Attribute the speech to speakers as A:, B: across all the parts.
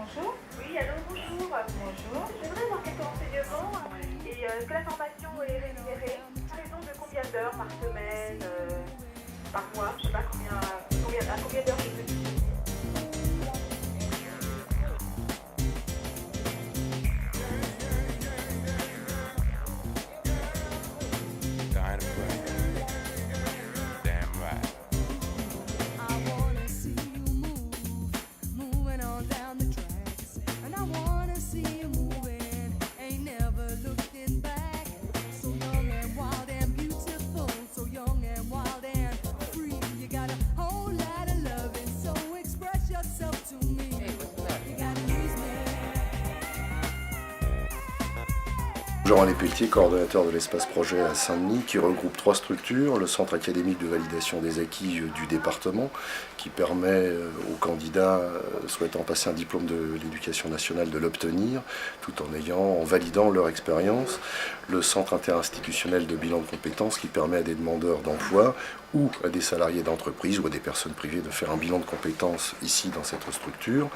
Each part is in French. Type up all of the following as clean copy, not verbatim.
A: Bonjour.
B: Oui, allô, bonjour.
A: Bonjour.
B: J'aimerais avoir quelques renseignements. Et est-ce que la formation est rémunérée? À raison de combien d'heures par semaine, par mois? Je sais pas à combien d'heures je peux utiliser.
C: Jean-René Pelletier, coordonnateur de l'espace projet à Saint-Denis, qui regroupe 3 structures. Le centre académique de validation des acquis du département, qui permet aux candidats souhaitant passer un diplôme de l'éducation nationale de l'obtenir, tout en validant leur expérience. Le centre interinstitutionnel de bilan de compétences, qui permet à des demandeurs d'emploi ou à des salariés d'entreprise ou à des personnes privées de faire un bilan de compétences ici dans cette structure.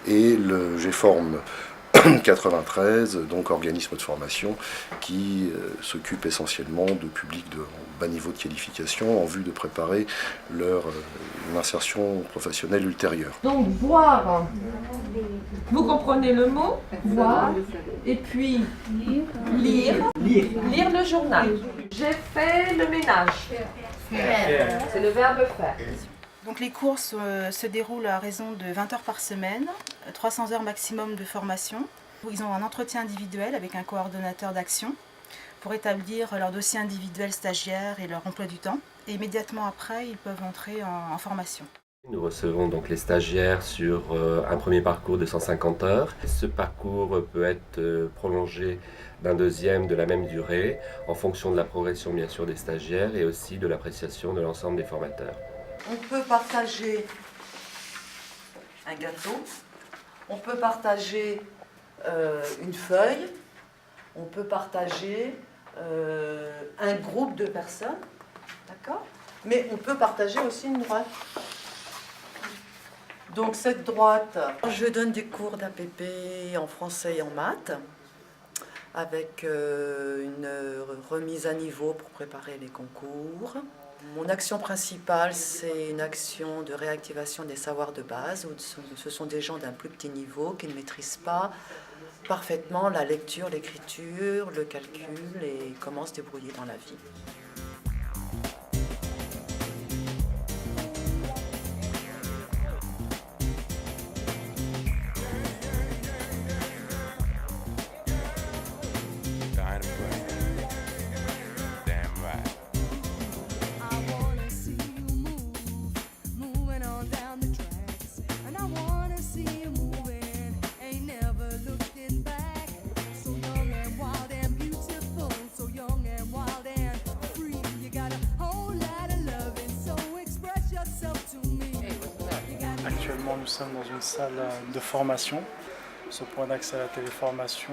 C: Et le GFORM 93, donc organisme de formation qui s'occupe essentiellement de publics de bas niveau de qualification en vue de préparer leur insertion professionnelle ultérieure.
D: Donc voir, vous comprenez le mot voir, et puis lire le journal. J'ai fait le ménage. C'est le verbe faire.
A: Donc les cours se déroulent à raison de 20 heures par semaine, 300 heures maximum de formation. Ils ont un entretien individuel avec un coordonnateur d'action pour établir leur dossier individuel stagiaire et leur emploi du temps. Et immédiatement après, ils peuvent entrer en formation.
E: Nous recevons donc les stagiaires sur un premier parcours de 150 heures. Ce parcours peut être prolongé d'un deuxième de la même durée en fonction de la progression bien sûr des stagiaires et aussi de l'appréciation de l'ensemble des formateurs.
F: On peut partager un gâteau, on peut partager une feuille, on peut partager un groupe de personnes, d'accord? Mais on peut partager aussi une droite. Donc cette droite, je donne des cours d'APP en français et en maths, avec une remise à niveau pour préparer les concours. Mon action principale, c'est une action de réactivation des savoirs de base, où ce sont des gens d'un plus petit niveau qui ne maîtrisent pas parfaitement la lecture, l'écriture, le calcul et comment se débrouiller dans la vie.
G: Actuellement, nous sommes dans une salle de formation. Ce point d'accès à la téléformation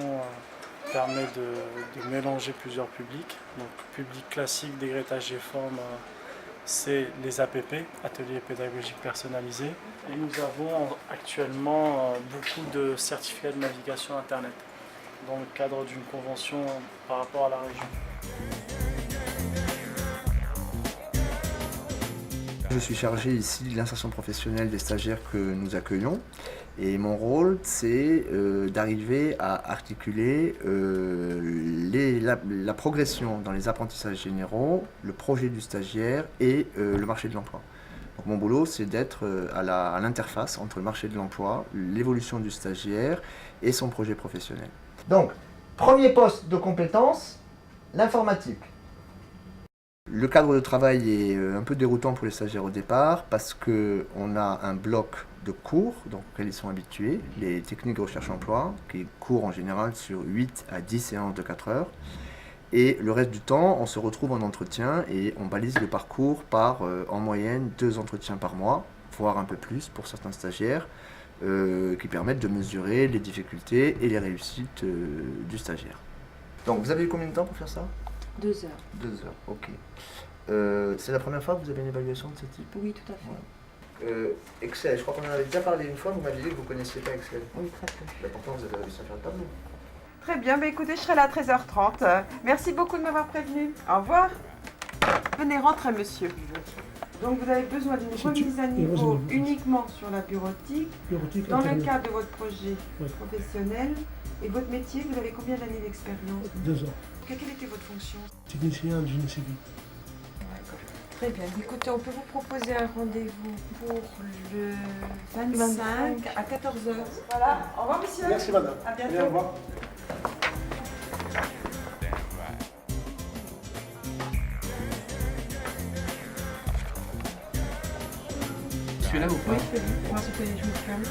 G: permet de mélanger plusieurs publics. Donc, public classique d'Egretage GFORM, c'est les APP, ateliers pédagogiques personnalisés. Et nous avons actuellement beaucoup de certificats de navigation Internet dans le cadre d'une convention par rapport à la région.
H: Je suis chargé ici de l'insertion professionnelle des stagiaires que nous accueillons et mon rôle c'est d'arriver à articuler la progression dans les apprentissages généraux, le projet du stagiaire et le marché de l'emploi. Donc mon boulot c'est d'être à l'interface entre le marché de l'emploi, l'évolution du stagiaire et son projet professionnel.
I: Donc, premier poste de compétence, l'informatique.
H: Le cadre de travail est un peu déroutant pour les stagiaires au départ parce qu'on a un bloc de cours donc, auxquels ils sont habitués, les techniques de recherche-emploi, qui courent en général sur 8 à 10 séances de 4 heures. Et le reste du temps, on se retrouve en entretien et on balise le parcours par en moyenne 2 entretiens par mois, voire un peu plus pour certains stagiaires, qui permettent de mesurer les difficultés et les réussites du stagiaire.
I: Donc, vous avez eu combien de temps pour faire ça?
D: 2 heures.
I: 2 heures, ok. C'est la première fois que vous avez une évaluation de ce type?
D: Oui, tout à fait.
I: Ouais.
H: Excel, je crois qu'on en avait déjà parlé une fois, vous m'aviez dit que vous ne connaissiez pas Excel.
D: Oui, très peu.
H: Pourtant, vous avez réussi à faire le tableau.
D: Très bien, bah écoutez, je serai là à 13h30. Merci beaucoup de m'avoir prévenu. Au revoir. Venez rentrer, monsieur. Donc vous avez besoin d'une remise à niveau uniquement sur la bureautique, dans le cadre de votre projet professionnel. Et votre métier, vous avez combien d'années d'expérience?
J: 2 ans.
D: Quelle était votre fonction?
J: Technicien en génie civil.
D: Très bien. Écoutez, on peut vous proposer un rendez-vous pour le 25 à 14h. Voilà. Au revoir, monsieur.
J: Merci madame.
D: À bientôt.
J: Allez, au revoir.
H: Celui-là ou pas?
D: Oui, je peux. Moi, je me ferme.